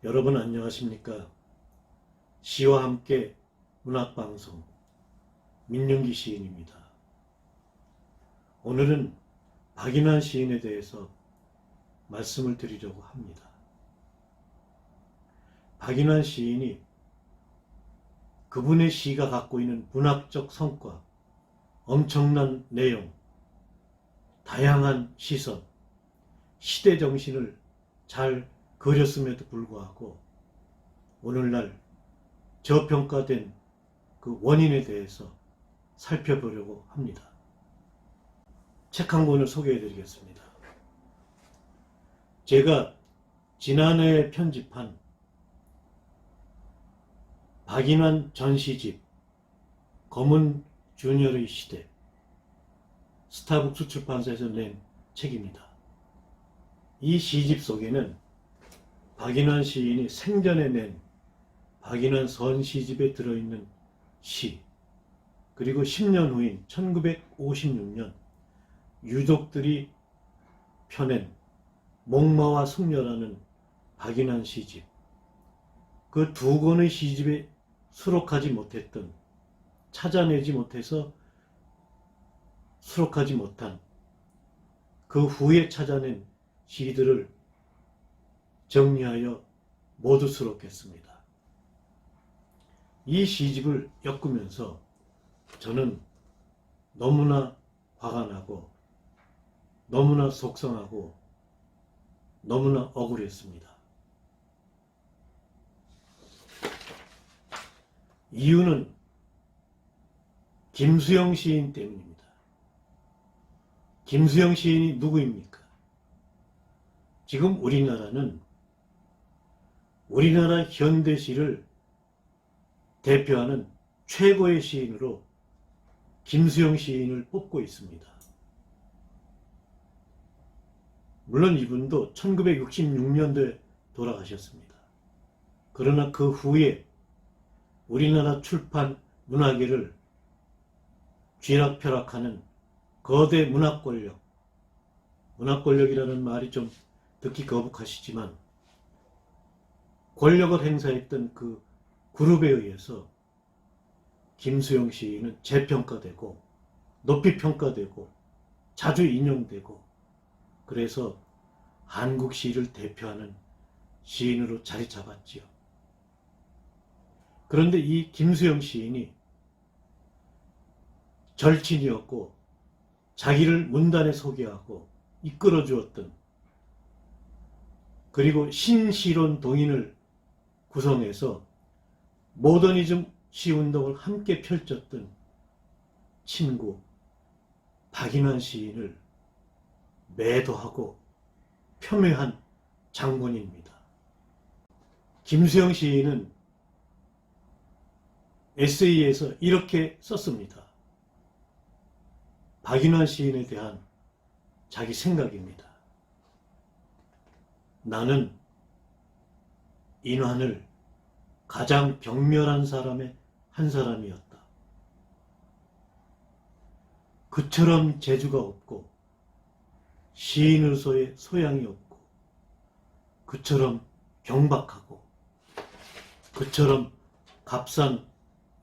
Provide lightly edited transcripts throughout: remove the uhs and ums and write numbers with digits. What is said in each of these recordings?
여러분 안녕하십니까? 시와 함께 문학방송 민윤기 시인입니다. 오늘은 박인환 시인에 대해서 말씀을 드리려고 합니다. 박인환 시인이 그분의 시가 갖고 있는 문학적 성과, 엄청난 내용, 다양한 시선, 시대 정신을 잘 그렸음에도 불구하고 오늘날 저평가된 그 원인에 대해서 살펴보려고 합니다. 책 한 권을 소개해 드리겠습니다. 제가 지난해 편집한 박인환 전시집 검은 주니어의 시대, 스타북스 출판사에서 낸 책입니다. 이 시집 속에는 박인환 시인이 생전에 낸 박인환 선시집에 들어있는 시, 그리고 10년 후인 1956년 유족들이 펴낸 목마와 숙녀라는 박인환 시집, 그 두 권의 시집에 수록하지 못했던, 찾아내지 못해서 수록하지 못한 그 후에 찾아낸 시들을 정리하여 모두 수록했습니다. 이 시집을 엮으면서 저는 너무나 화가 나고 너무나 속상하고 너무나 억울했습니다. 이유는 김수영 시인 때문입니다. 김수영 시인이 누구입니까? 지금 우리나라는 우리나라 현대시를 대표하는 최고의 시인으로 김수영 시인을 뽑고 있습니다. 물론 이분도 1966년도에 돌아가셨습니다. 그러나 그 후에 우리나라 출판 문화계를 쥐락펴락하는 거대 문학 권력, 문학 권력이라는 말이 좀 듣기 거북하시지만 권력을 행사했던 그 그룹에 의해서 김수영 시인은 재평가되고 높이 평가되고 자주 인용되고, 그래서 한국 시를 대표하는 시인으로 자리 잡았지요. 그런데 이 김수영 시인이 절친이었고 자기를 문단에 소개하고 이끌어 주었던, 그리고 신시론 동인을 구성해서 모더니즘 시운동을 함께 펼쳤던 친구 박인환 시인을 매도하고 폄훼한 장본입니다. 김수영 시인은 에세이에서 이렇게 썼습니다. 박인환 시인에 대한 자기 생각입니다. 나는 인환을 가장 병멸한 사람의 한 사람이었다. 그처럼 재주가 없고 시인으로서의 소양이 없고 그처럼 경박하고 그처럼 값싼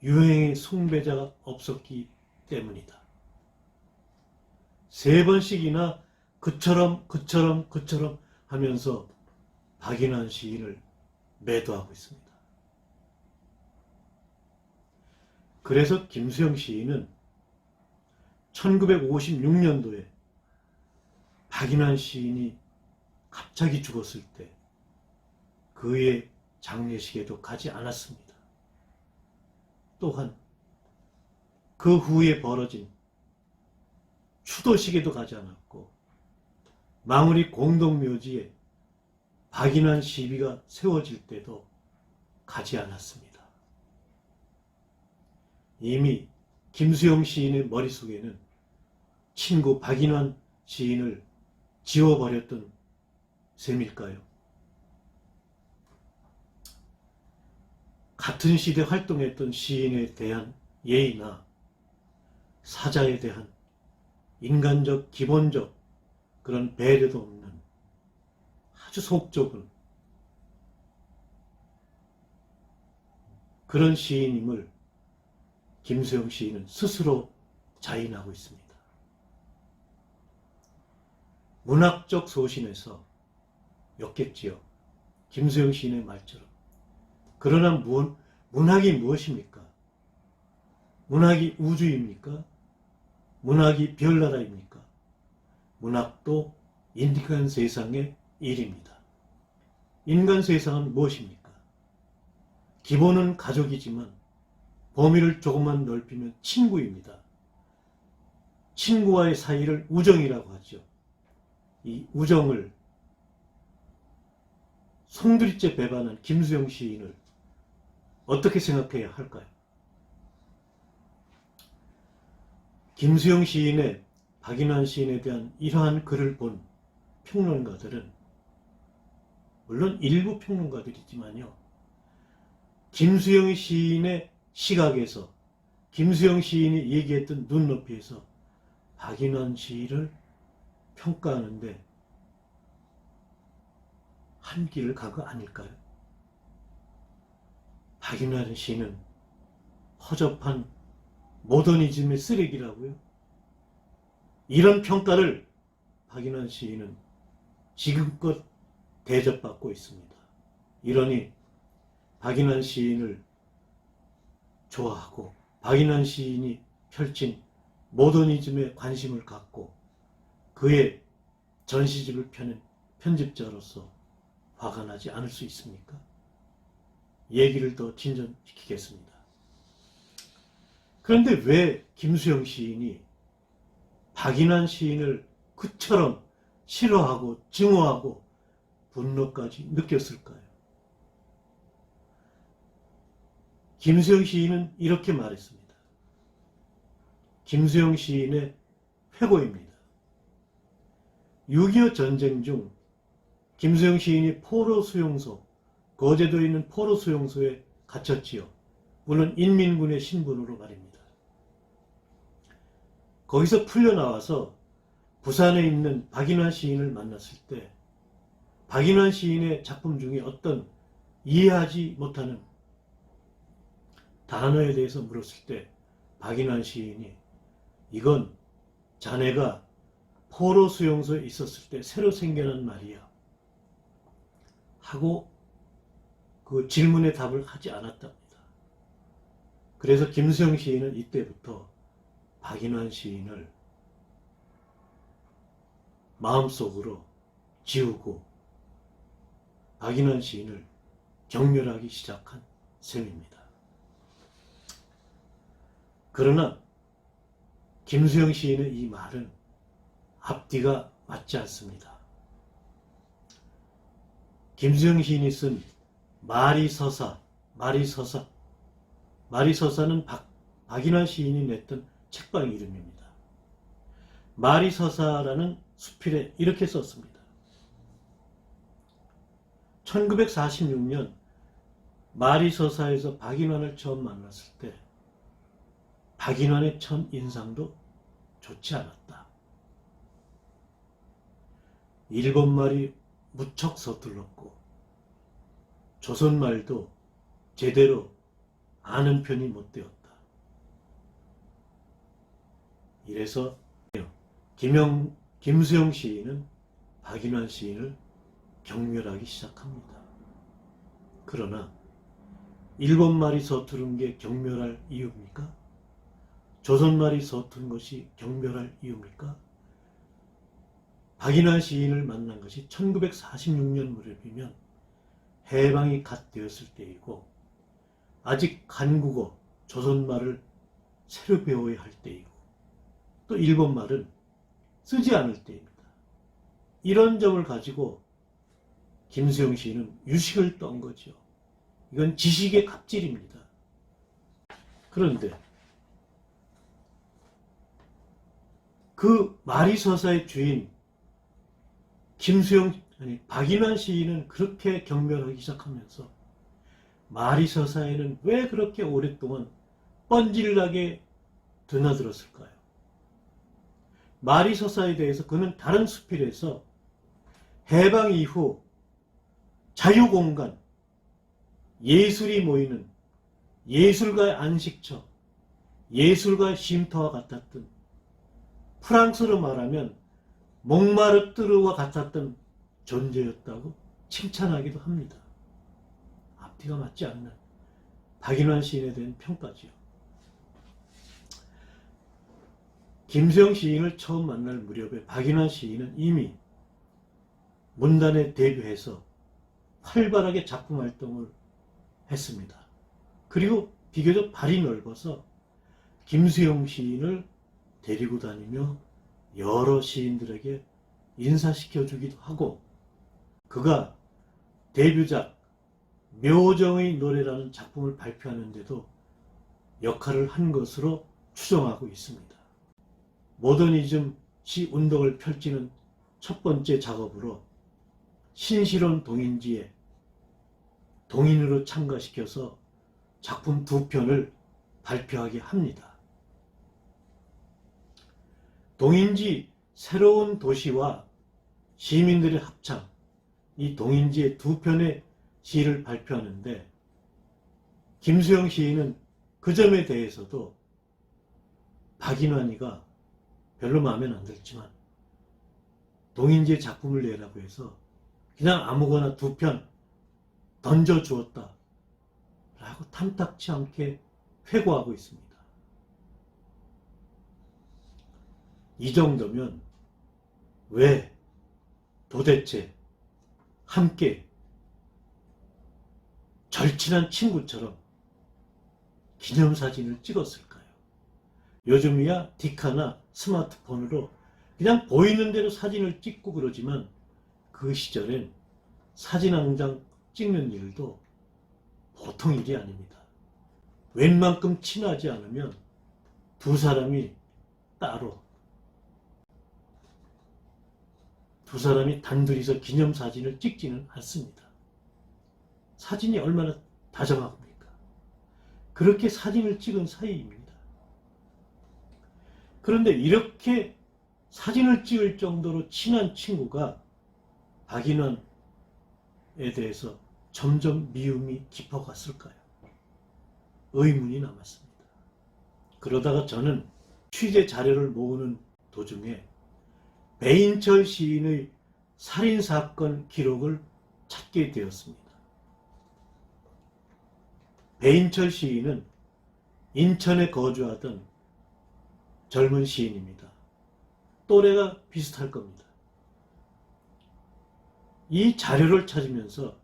유행의 숭배자가 없었기 때문이다. 3번씩이나 그처럼 하면서 박인환 시인을 매도하고 있습니다. 그래서 김수영 시인은 1956년도에 박인환 시인이 갑자기 죽었을 때 그의 장례식에도 가지 않았습니다. 또한 그 후에 벌어진 추도식에도 가지 않았고 망우리 공동묘지에 박인환 시비가 세워질 때도 가지 않았습니다. 이미 김수영 시인의 머릿속에는 친구 박인환 시인을 지워버렸던 셈일까요? 같은 시대 활동했던 시인에 대한 예의나 사자에 대한 인간적 기본적 그런 배려도 없는 아주 속 좁은 그런 시인임을 김수영 시인은 스스로 자인하고 있습니다. 문학적 소신에서 였겠지요. 김수영 시인의 말처럼. 그러나 문학이 무엇입니까? 문학이 우주입니까? 문학이 별나라입니까? 문학도 인간 세상의 일입니다. 인간 세상은 무엇입니까? 기본은 가족이지만 범위를 조금만 넓히면 친구입니다. 친구와의 사이를 우정이라고 하죠. 이 우정을 송두리째 배반한 김수영 시인을 어떻게 생각해야 할까요? 김수영 시인의 박인환 시인에 대한 이러한 글을 본 평론가들은, 물론 일부 평론가들이지만요, 김수영 시인의 시각에서, 김수영 시인이 얘기했던 눈높이에서 박인환 시인을 평가하는데 한 길을 간 거 아닐까요? 박인환 시인은 허접한 모더니즘의 쓰레기라고요? 이런 평가를 박인환 시인은 지금껏 대접받고 있습니다. 이러니 박인환 시인을 좋아하고 박인환 시인이 펼친 모더니즘에 관심을 갖고 그의 전시집을 펴는 편집자로서 화가 나지 않을 수 있습니까? 얘기를 더 진전시키겠습니다. 그런데 왜 김수영 시인이 박인환 시인을 그처럼 싫어하고 증오하고 분노까지 느꼈을까요? 김수영 시인은 이렇게 말했습니다. 김수영 시인의 회고입니다. 6.25 전쟁 중 김수영 시인이 포로 수용소, 거제도에 있는 포로 수용소에 갇혔지요. 물론 인민군의 신분으로 말입니다. 거기서 풀려나와서 부산에 있는 박인환 시인을 만났을 때 박인환 시인의 작품 중에 어떤 이해하지 못하는 단어에 대해서 물었을 때 박인환 시인이 이건 자네가 포로 수용소에 있었을 때 새로 생겨난 말이야 하고 그 질문에 답을 하지 않았답니다. 그래서 김수영 시인은 이때부터 박인환 시인을 마음속으로 지우고 박인환 시인을 경멸하기 시작한 셈입니다. 그러나 김수영 시인의 이 말은 앞뒤가 맞지 않습니다. 김수영 시인이 쓴 마리서사는 박인환 시인이 냈던 책방 이름입니다. 마리서사라는 수필에 이렇게 썼습니다. 1946년 마리서사에서 박인환을 처음 만났을 때 박인환의 첫 인상도 좋지 않았다. 일본말이 무척 서툴렀고 조선말도 제대로 아는 편이 못 되었다. 이래서 김수영 시인은 박인환 시인을 경멸하기 시작합니다. 그러나 일본말이 서투른 게 경멸할 이유입니까? 조선말이 서툰 것이 경멸할 이유입니까? 박인환 시인을 만난 것이 1946년 무렵이면 해방이 갓 되었을 때이고 아직 한국어, 조선말을 새로 배워야 할 때이고 또 일본말은 쓰지 않을 때입니다. 이런 점을 가지고 김수영 시인은 유식을 떤 거죠. 이건 지식의 갑질입니다. 그런데 그 마리서사의 주인 박인환 시인은 그렇게 경멸하기 시작하면서 마리서사에는 왜 그렇게 오랫동안 뻔질나게 드나들었을까요? 마리서사에 대해서 그는 다른 수필에서 해방 이후 자유공간, 예술이 모이는 예술가의 안식처, 예술가의 쉼터와 같았던, 프랑스로 말하면 몽마르트르와 같았던 존재였다고 칭찬하기도 합니다. 앞뒤가 맞지 않는 박인환 시인에 대한 평가지요. 김수영 시인을 처음 만날 무렵에 박인환 시인은 이미 문단에 데뷔해서 활발하게 작품 활동을 했습니다. 그리고 비교적 발이 넓어서 김수영 시인을 데리고 다니며 여러 시인들에게 인사시켜주기도 하고, 그가 데뷔작 묘정의 노래라는 작품을 발표하는데도 역할을 한 것으로 추정하고 있습니다. 모더니즘 시 운동을 펼치는 첫 번째 작업으로 신실원 동인지에 동인으로 참가시켜서 작품 2편을 발표하게 합니다. 동인지 새로운 도시와 시민들의 합창, 이 동인지의 2편의 시를 발표하는데, 김수영 시인은 그 점에 대해서도 박인환이가 별로 마음에 안 들지만 동인지의 작품을 내라고 해서 그냥 아무거나 2편 던져주었다 라고 탐탁치 않게 회고하고 있습니다. 이 정도면 왜 도대체 함께 절친한 친구처럼 기념사진을 찍었을까요? 요즘이야 디카나 스마트폰으로 그냥 보이는 대로 사진을 찍고 그러지만, 그 시절엔 사진 한 장 찍는 일도 보통 일이 아닙니다. 웬만큼 친하지 않으면 2 사람이 따로, 2 사람이 단둘이서 기념사진을 찍지는 않습니다. 사진이 얼마나 다정합니까? 그렇게 사진을 찍은 사이입니다. 그런데 이렇게 사진을 찍을 정도로 친한 친구가 박인환에 대해서 점점 미움이 깊어갔을까요? 의문이 남았습니다. 그러다가 저는 취재 자료를 모으는 도중에 배인철 시인의 살인사건 기록을 찾게 되었습니다. 배인철 시인은 인천에 거주하던 젊은 시인입니다. 또래가 비슷할 겁니다. 이 자료를 찾으면서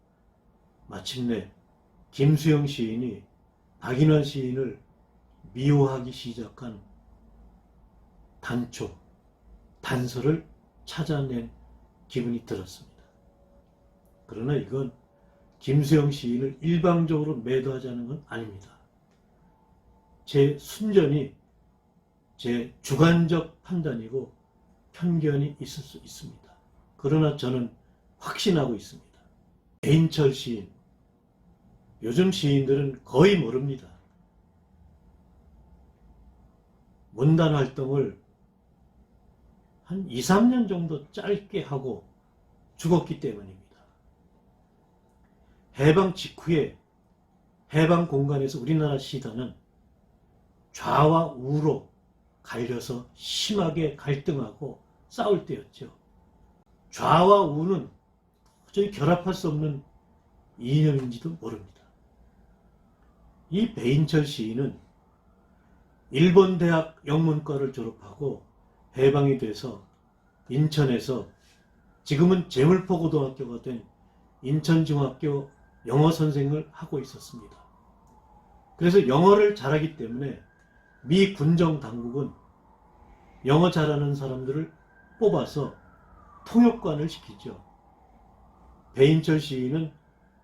마침내 김수영 시인이 박인환 시인을 미워하기 시작한 단초, 단서를 찾아낸 기분이 들었습니다. 그러나 이건 김수영 시인을 일방적으로 매도하자는 건 아닙니다. 제 순전히 제 주관적 판단이고 편견이 있을 수 있습니다. 그러나 저는 확신하고 있습니다. 배인철 시인, 요즘 시인들은 거의 모릅니다. 문단 활동을 한 2, 3년 정도 짧게 하고 죽었기 때문입니다. 해방 직후에 해방 공간에서 우리나라 시단은 좌와 우로 갈려서 심하게 갈등하고 싸울 때였죠. 좌와 우는 도저히 결합할 수 없는 이념인지도 모릅니다. 이 배인철 시인은 일본 대학 영문과를 졸업하고 해방이 돼서 인천에서 지금은 제물포고등학교가 된 인천중학교 영어 선생을 하고 있었습니다. 그래서 영어를 잘하기 때문에 미 군정 당국은 영어 잘하는 사람들을 뽑아서 통역관을 시키죠. 배인철 시인은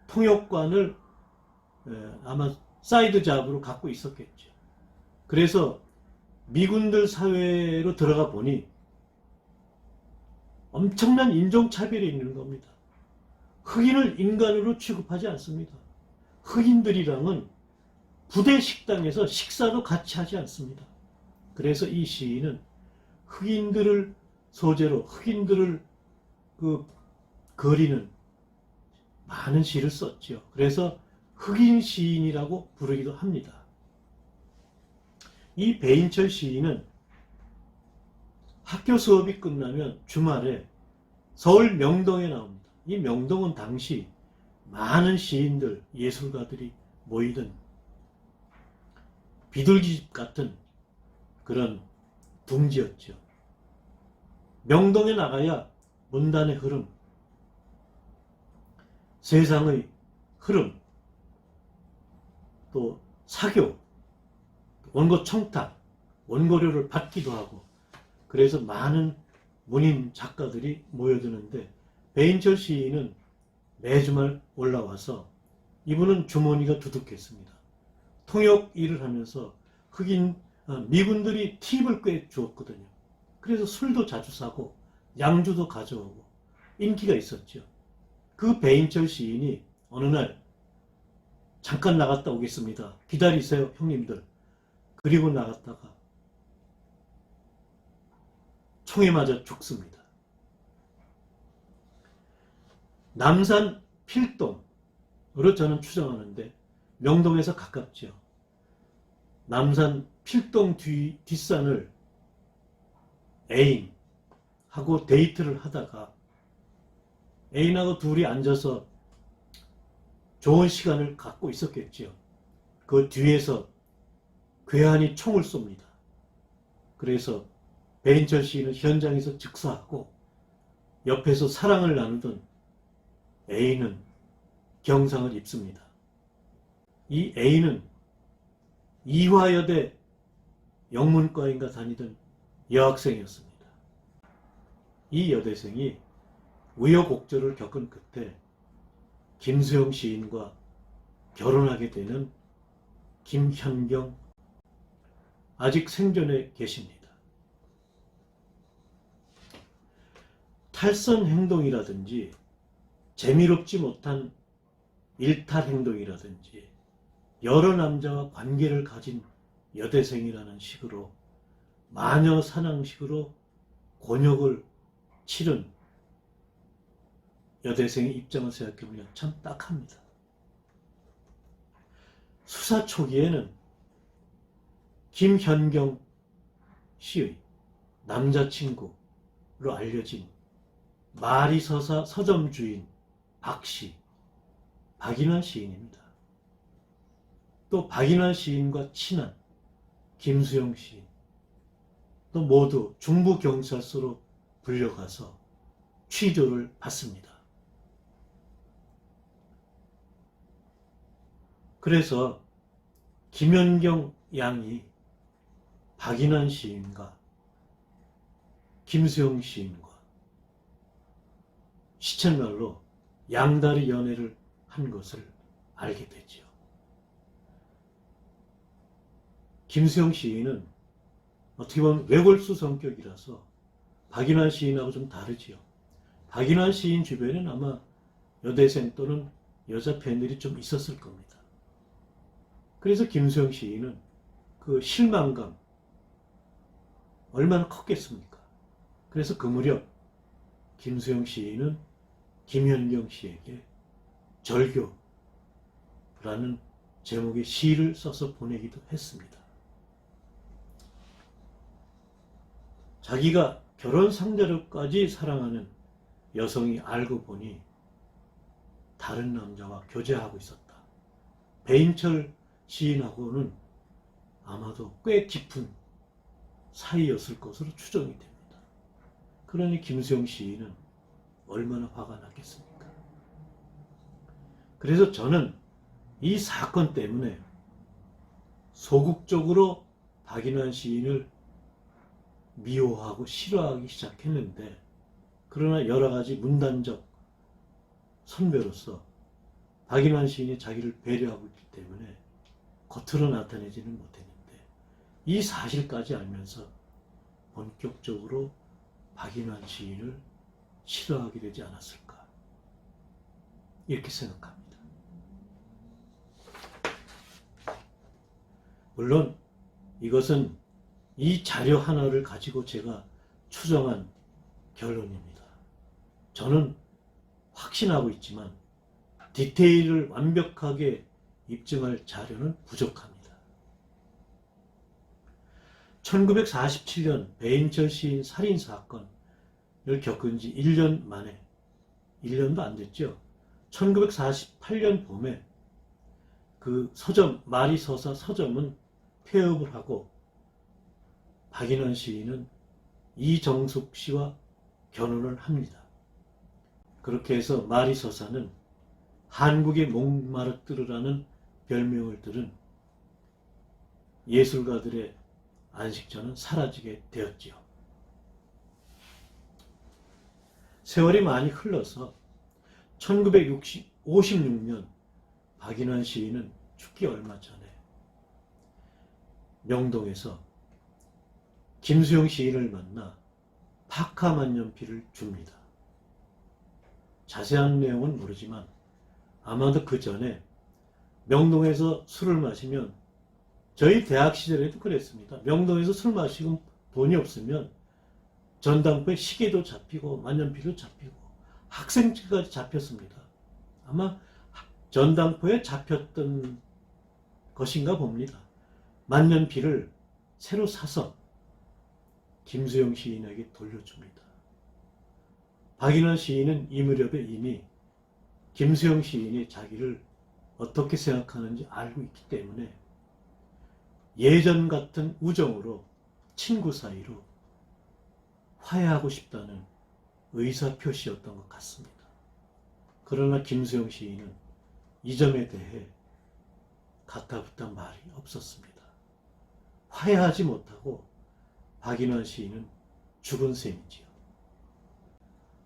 통역관을 아마 사이드 잡으로 갖고 있었겠죠. 그래서 미군들 사회로 들어가 보니 엄청난 인종차별이 있는 겁니다. 흑인을 인간으로 취급하지 않습니다. 흑인들이랑은 부대 식당에서 식사도 같이 하지 않습니다. 그래서 이 시인은 흑인들을 소재로 흑인들을 그리는 많은 시를 썼죠. 그래서 흑인 시인이라고 부르기도 합니다. 이 배인철 시인은 학교 수업이 끝나면 주말에 서울 명동에 나옵니다. 이 명동은 당시 많은 시인들, 예술가들이 모이던 비둘기집 같은 그런 둥지였죠. 명동에 나가야 문단의 흐름, 세상의 흐름, 또 사교, 원고 청탁, 원고료를 받기도 하고, 그래서 많은 문인 작가들이 모여드는데 배인철 시인은 매주말 올라와서 이분은 주머니가 두둑했습니다. 통역 일을 하면서 미군들이 팁을 꽤 주었거든요. 그래서 술도 자주 사고 양주도 가져오고 인기가 있었죠. 그 배인철 시인이 어느 날 잠깐 나갔다 오겠습니다. 기다리세요, 형님들. 그리고 나갔다가 총에 맞아 죽습니다. 남산 필동으로 저는 추정하는데 명동에서 가깝죠. 남산 필동 뒷산을 애인하고 데이트를 하다가 애인하고 둘이 앉아서 좋은 시간을 갖고 있었겠지요. 그 뒤에서 괴한이 총을 쏩니다. 그래서 배인철 시인은 현장에서 즉사하고 옆에서 사랑을 나누던 애인은 경상을 입습니다. 이 애인은 이화여대 영문과인가 다니던 여학생이었습니다. 이 여대생이 우여곡절을 겪은 끝에 김수영 시인과 결혼하게 되는 김현경, 아직 생존해 계십니다. 탈선 행동이라든지 재미롭지 못한 일탈 행동이라든지 여러 남자와 관계를 가진 여대생이라는 식으로 마녀 사냥식으로 곤욕을 치른 여대생의 입장을 생각해보면 참 딱합니다. 수사 초기에는 김현경 씨의 남자친구로 알려진 마리서사 서점 주인 박씨, 박인환 시인입니다. 또 박인환 시인과 친한 김수영 시인, 또 모두 중부경찰서로 불려가서 취조를 받습니다. 그래서 김현경 양이 박인환 시인과 김수영 시인과 시쳇말로 양다리 연애를 한 것을 알게 되지요. 김수영 시인은 어떻게 보면 외골수 성격이라서 박인환 시인하고 좀 다르지요. 박인환 시인 주변에는 아마 여대생 또는 여자 팬들이 좀 있었을 겁니다. 그래서 김수영 시인은 그 실망감 얼마나 컸겠습니까? 그래서 그 무렵 김수영 시인은 김현경 씨에게 절교라는 제목의 시를 써서 보내기도 했습니다. 자기가 결혼 상대로까지 사랑하는 여성이 알고 보니 다른 남자와 교제하고 있었다. 배인철 시인하고는 아마도 꽤 깊은 사이였을 것으로 추정이 됩니다. 그러니 김수영 시인은 얼마나 화가 났겠습니까? 그래서 저는 이 사건 때문에 소극적으로 박인환 시인을 미워하고 싫어하기 시작했는데, 그러나 여러 가지 문단적 선배로서 박인환 시인이 자기를 배려하고 있기 때문에 겉으로 나타내지는 못했는데, 이 사실까지 알면서 본격적으로 박인환 시인을 싫어하게 되지 않았을까, 이렇게 생각합니다. 물론 이것은 이 자료 하나를 가지고 제가 추정한 결론입니다. 저는 확신하고 있지만 디테일을 완벽하게 입증할 자료는 부족합니다. 1947년 배인철 시인 살인사건을 겪은 지 1년 만에, 1년도 안 됐죠. 1948년 봄에 그 서점, 마리서사 서점은 폐업을 하고 박인환 시인은 이정숙 씨와 결혼을 합니다. 그렇게 해서 마리서사는 한국의 몽마르트르라는 별명을 들은 예술가들의 안식처는 사라지게 되었지요. 세월이 많이 흘러서 1956년 박인환 시인은 죽기 얼마 전에 명동에서 김수영 시인을 만나 파카만년필을 줍니다. 자세한 내용은 모르지만 아마도 그 전에 명동에서 술을 마시면, 저희 대학 시절에도 그랬습니다. 명동에서 술 마시고 돈이 없으면 전당포에 시계도 잡히고 만년필도 잡히고 학생증까지 잡혔습니다. 아마 전당포에 잡혔던 것인가 봅니다. 만년필을 새로 사서 김수영 시인에게 돌려줍니다. 박인환 시인은 이 무렵에 이미 김수영 시인이 자기를 어떻게 생각하는지 알고 있기 때문에 예전 같은 우정으로, 친구 사이로 화해하고 싶다는 의사표시였던 것 같습니다. 그러나 김수영 시인은 이 점에 대해 가타부타 말이 없었습니다. 화해하지 못하고 박인환 시인은 죽은 셈이지요.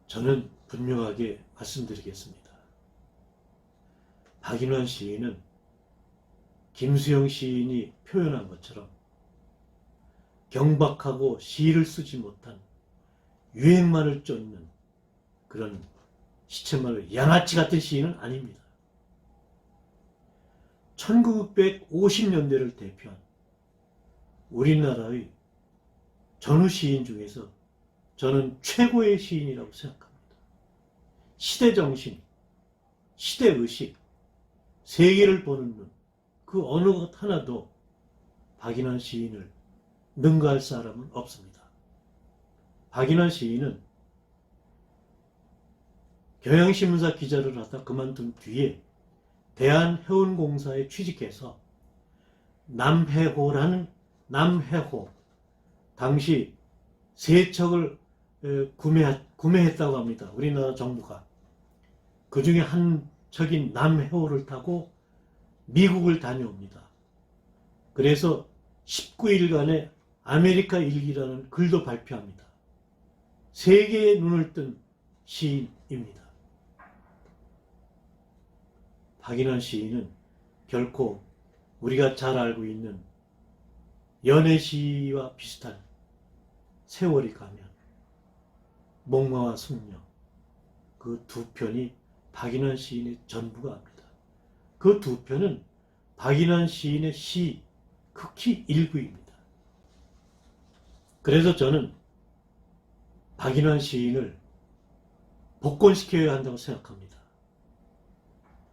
저는 분명하게 말씀드리겠습니다. 박인환 시인은 김수영 시인이 표현한 것처럼 경박하고 시를 쓰지 못한 유행만을 쫓는 그런 시체말로 양아치 같은 시인은 아닙니다. 1950년대를 대표한 우리나라의 전후 시인 중에서 저는 최고의 시인이라고 생각합니다. 시대정신, 시대의식, 세계를 보는 눈, 그 어느 것 하나도 박인환 시인을 능가할 사람은 없습니다. 박인환 시인은 경향신문사 기자를 하다 그만둔 뒤에 대한해운공사에 취직해서 남해호, 당시 세 척을 구매했다고 합니다. 우리나라 정부가. 그 중에 한 척인 남해호를 타고 미국을 다녀옵니다. 그래서 19일간의 아메리카 일기라는 글도 발표합니다. 세계의 눈을 뜬 시인입니다. 박인환 시인은 결코 우리가 잘 알고 있는 연애시와 비슷한 세월이 가면, 목마와 숙녀, 그 두 편이 박인환 시인의 전부가 합니다. 그 두 편은 박인환 시인의 시 극히 일부입니다. 그래서 저는 박인환 시인을 복권시켜야 한다고 생각합니다.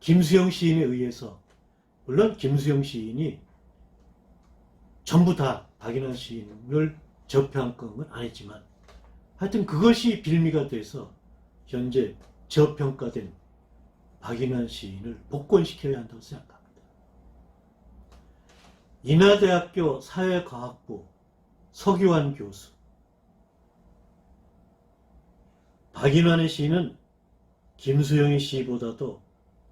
김수영 시인에 의해서, 물론 김수영 시인이 전부 다 박인환 시인을 저평가한 건 아니지만 하여튼 그것이 빌미가 돼서 현재 저평가된 박인환 시인을 복권시켜야 한다고 생각합니다. 인하대학교 사회과학부 서규환 교수, 박인환의 시는 김수영의 시보다도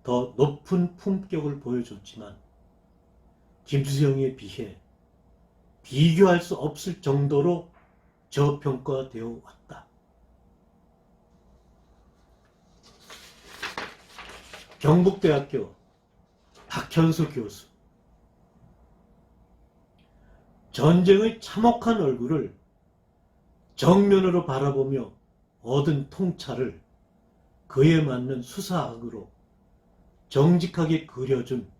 더 높은 품격을 보여줬지만 김수영에 비해 비교할 수 없을 정도로 저평가되어 왔다. 경북대학교 박현수 교수, 전쟁의 참혹한 얼굴을 정면으로 바라보며 얻은 통찰을 그에 맞는 수사학으로 정직하게 그려준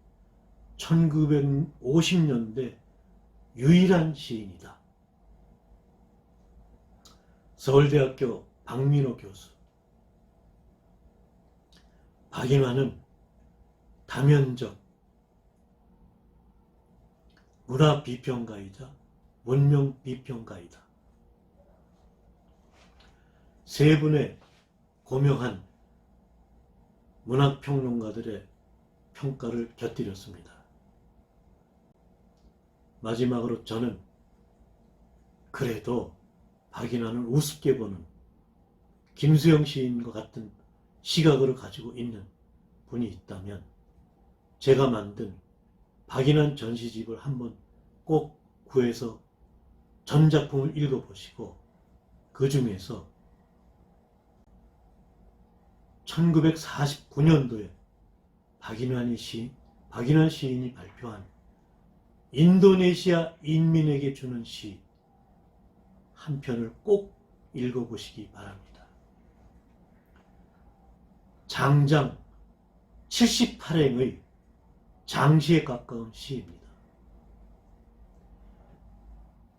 1950년대 유일한 시인이다. 서울대학교 박민호 교수, 박인환은 다면적, 문화 비평가이자 문명 비평가이다. 세 분의 고명한 문학평론가들의 평가를 곁들였습니다. 마지막으로 저는 그래도 박인환을 우습게 보는 김수영 시인과 같은 시각을 가지고 있는 분이 있다면 제가 만든 박인환 전시집을 한번 꼭 구해서 전작품을 읽어보시고 그 중에서 1949년도에 박인환 시인이 발표한 인도네시아 인민에게 주는 시 한 편을 꼭 읽어보시기 바랍니다. 장장 78행의 장시에 가까운 시입니다.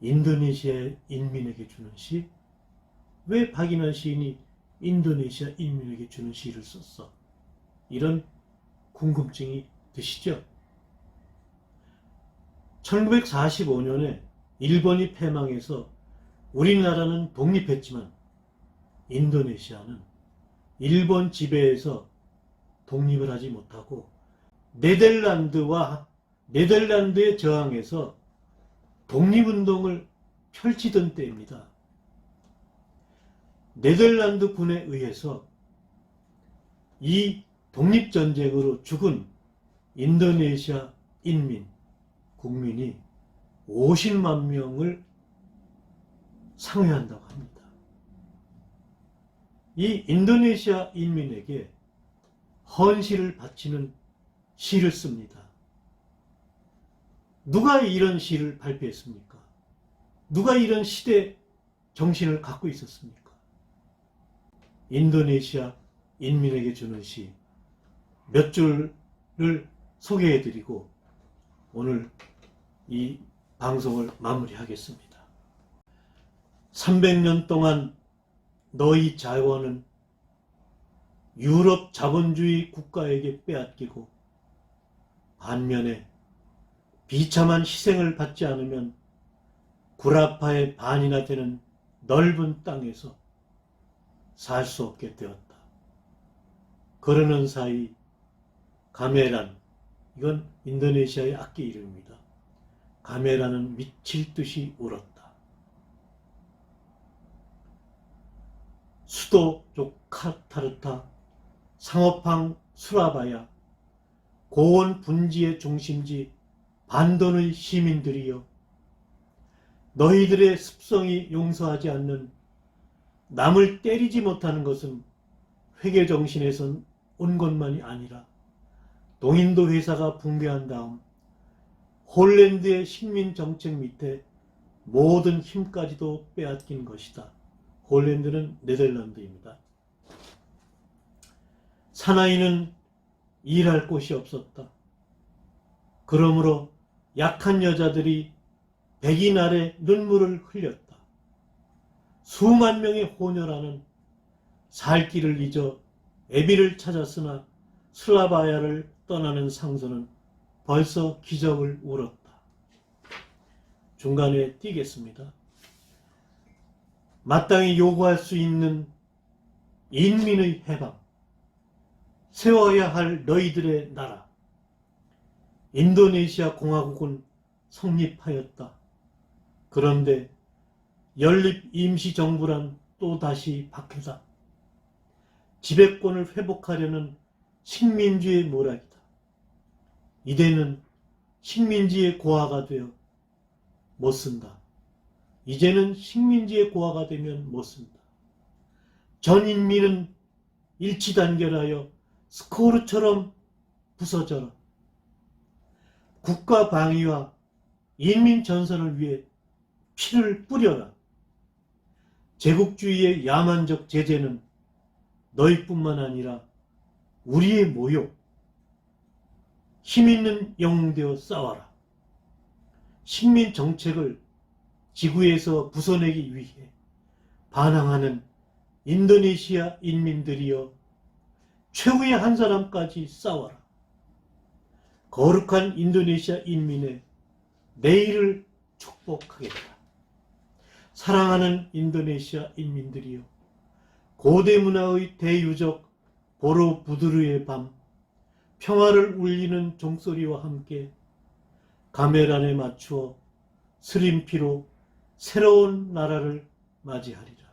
인도네시아 인민에게 주는 시? 왜 박인환 시인이 인도네시아 인민에게 주는 시를 썼어? 이런 궁금증이 드시죠? 1945년에 일본이 패망해서 우리나라는 독립했지만 인도네시아는 일본 지배에서 독립을 하지 못하고 네덜란드에 저항해서 독립운동을 펼치던 때입니다. 네덜란드 군에 의해서 이 독립전쟁으로 죽은 인도네시아 국민이 50만 명을 상회한다고 합니다. 이 인도네시아 인민에게 헌시를 바치는 시를 씁니다. 누가 이런 시를 발표했습니까? 누가 이런 시대 정신을 갖고 있었습니까? 인도네시아 인민에게 주는 시 몇 줄을 소개해드리고 오늘 이 방송을 마무리하겠습니다. 300년 동안 너희 자원은 유럽 자본주의 국가에게 빼앗기고 반면에 비참한 희생을 받지 않으면 구라파의 반이나 되는 넓은 땅에서 살 수 없게 되었다. 그러는 사이 가메란, 이건 인도네시아의 악기 이름입니다. 가메란은 미칠 듯이 울었다. 수도 조카르타, 상업항 수라바야, 고원 분지의 중심지 반돈의 시민들이여, 너희들의 습성이 용서하지 않는 남을 때리지 못하는 것은 회계정신에선 온 것만이 아니라 동인도 회사가 붕괴한 다음 홀랜드의 식민정책 밑에 모든 힘까지도 빼앗긴 것이다. 홀랜드는 네덜란드입니다. 사나이는 일할 곳이 없었다. 그러므로 약한 여자들이 백인 아래 눈물을 흘렸다. 수만 명의 호녀라는 살 길을 잊어 애비를 찾았으나 슬라바야를 떠나는 상선은 벌써 기적을 울었다. 중간에 띄겠습니다. 마땅히 요구할 수 있는 인민의 해방, 세워야 할 너희들의 나라, 인도네시아 공화국은 성립하였다. 그런데 연립 임시정부란 또다시 박해다. 지배권을 회복하려는 식민지의 모락이다. 이제는 식민지의 고아가 되어 못 쓴다. 이제는 식민지의 고아가 되면 못 쓴다. 전 인민은 일치단결하여 스코르처럼 부서져라. 국가 방위와 인민 전선을 위해 피를 뿌려라. 제국주의의 야만적 제재는 너희뿐만 아니라 우리의 모욕, 힘있는 영웅되어 싸워라. 식민 정책을 지구에서 부숴내기 위해 반항하는 인도네시아 인민들이여, 최후의 한 사람까지 싸워라. 거룩한 인도네시아 인민의 내일을 축복하겠다. 사랑하는 인도네시아 인민들이여, 고대 문화의 대유적 보로부두르의 밤, 평화를 울리는 종소리와 함께 가메란에 맞추어 스림피로 새로운 나라를 맞이하리라.